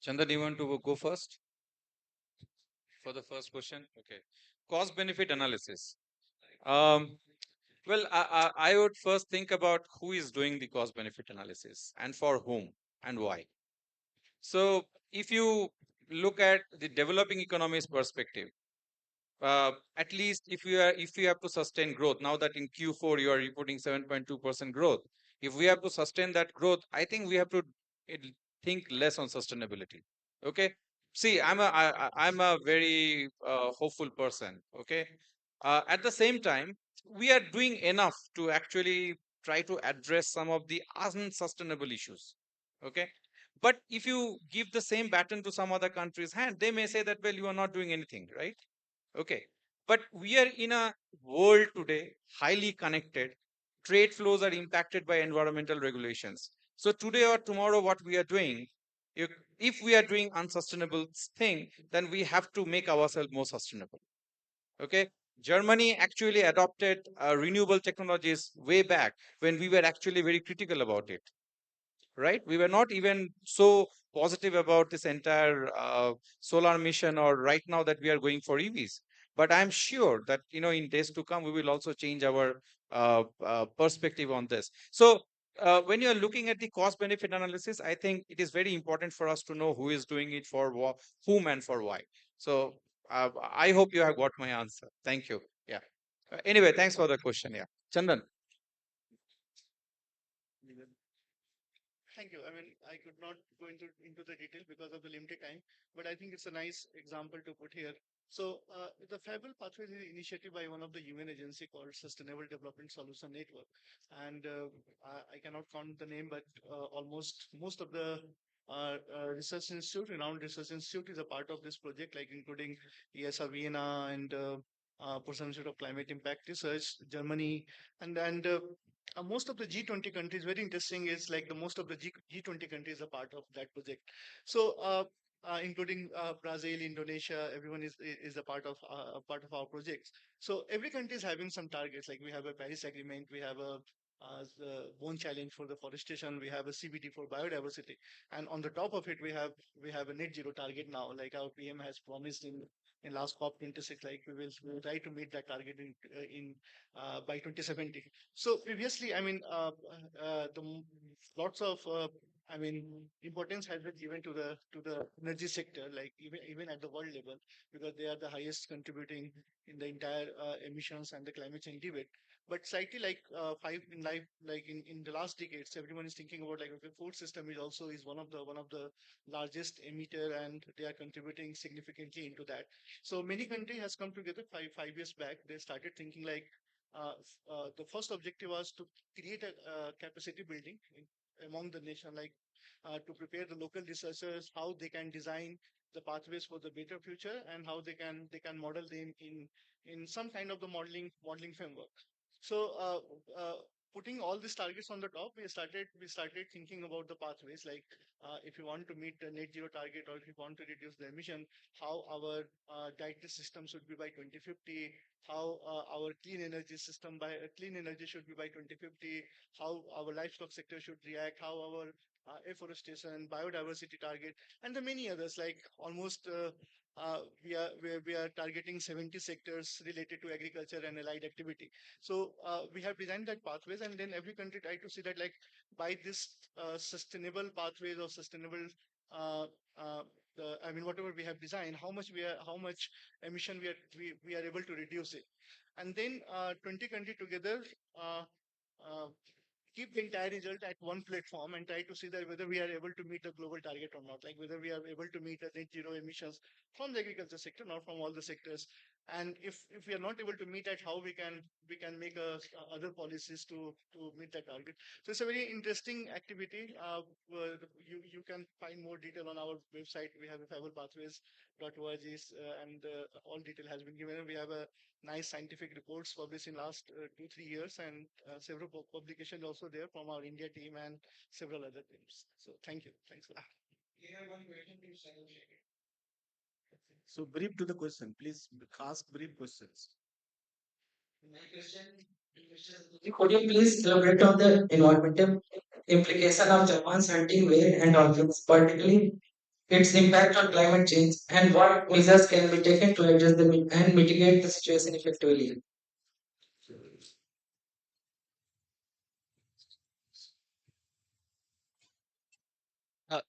Chandan, do you want to go first for the first question? Okay. Cost benefit analysis. Well, I would first think about who is doing the cost benefit analysis and for whom and why. So if you look at the developing economies perspective, at least if you have to sustain growth, now that in Q4 you are reporting 7.2% growth, if we have to sustain that growth, I think we have to think less on sustainability. Okay. See, I'm a very hopeful person. Okay. At the same time, we are doing enough to actually try to address some of the unsustainable issues. Okay. But if you give the same baton to some other country's hand, they may say that, well, you are not doing anything, right? Okay. But we are in a world today, highly connected. Trade flows are impacted by environmental regulations. So today or tomorrow, what we are doing, if we are doing unsustainable thing, then we have to make ourselves more sustainable. Okay. Germany actually adopted renewable technologies way back when we were actually very critical about it, right? We were not even so positive about this entire solar mission, or right now that we are going for EVs. But I'm sure that in days to come we will also change our perspective on this. So when you're looking at the cost benefit analysis, I think it is very important for us to know who is doing it for whom and for why. So I hope you have got my answer. Thank you. Yeah. Anyway, thanks for the question. Yeah, Chandan. Thank you. I mean, I could not go into the detail because of the limited time, but I think it's a nice example to put here. So the Fable Pathways is an initiative by one of the UN agency called Sustainable Development Solution Network, and I cannot count the name, but almost most of the research institute, renowned research institute, is a part of this project, like including ESR Vienna and Prussian Institute of Climate Impact Research, Germany, and most of the G20 countries. Very interesting is like the most of the G20 countries are part of that project. So including Brazil, Indonesia, everyone is a part of our projects. So every country is having some targets. Like we have a Paris Agreement, we have the Bone Challenge for the forestation, we have a CBD for biodiversity, and on the top of it we have a net zero target now. Like our PM has promised in last COP26, like we will try to meet that target in by 2070. So previously, I mean, lots of I mean, importance has been given to the energy sector, like even at the world level, because they are the highest contributing in the entire emissions and the climate change debate. But slightly like in the last decades, everyone is thinking about like the food system is one of the largest emitter, and they are contributing significantly into that. So many countries has come together five years back. They started thinking like the first objective was to create a capacity building among the nation, like to prepare the local researchers how they can design the pathways for the better future, and how they can model them in some kind of the modeling framework. So putting all these targets on the top, we started thinking about the pathways, like if you want to meet the net zero target, or if you want to reduce the emission, how our dietary system should be by 2050, how our clean energy should be by 2050, how our livestock sector should react, how our afforestation, biodiversity target, and the many others, like almost we are targeting 70 sectors related to agriculture and allied activity. So we have designed that pathways, and then every country try to see that like by this sustainable pathways or sustainable uh, I mean whatever we have designed, how much emission we are able to reduce it, and then 20 country together uh, uh, keep the entire result at one platform and try to see that whether we are able to meet the global target or not, like whether we are able to meet the net zero emissions from the agriculture sector, not from all the sectors. And if we are not able to meet that, how we can make other policies to meet that target. So it's a very interesting activity. You can find more detail on our website. We have a fablepathways.org, and all detail has been given. We have a nice scientific reports published in last 2-3 years, and several publications also there from our India team and several other teams. So thank you. Thanks a lot. So brief to the question. Please ask brief questions. Could you please elaborate on the environmental implication of Japan's hunting whale and dolphins, particularly its impact on climate change, and what measures can be taken to address and mitigate the situation effectively?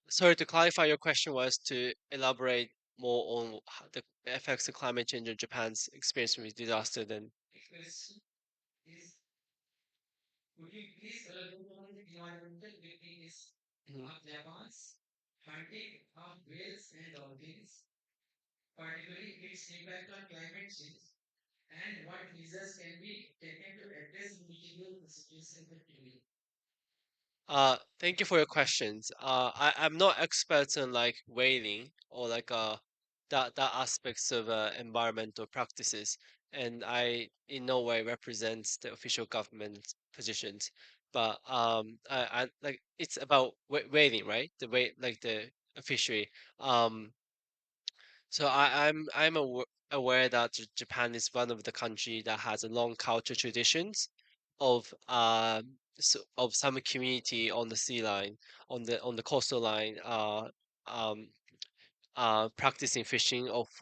Sorry, to clarify, your question was to elaborate more on the effects of climate change on Japan's experience with disaster. Then, Could you please elaborate on the environmental implications Mhm. of Japan's hunting of whales and dolphins, particularly its impact on climate change, and what measures can be taken to address and mitigate the situation effectively? Thank you for your questions. I'm not expert on like whaling or like that aspects of environmental practices, and I in no way represents the official government positions. But I like it's about whaling, right? The way like the fishery. Um, so I'm aware that Japan is one of the country that has a long culture traditions of of some community on the sea line, on the coastal line, um, practicing fishing of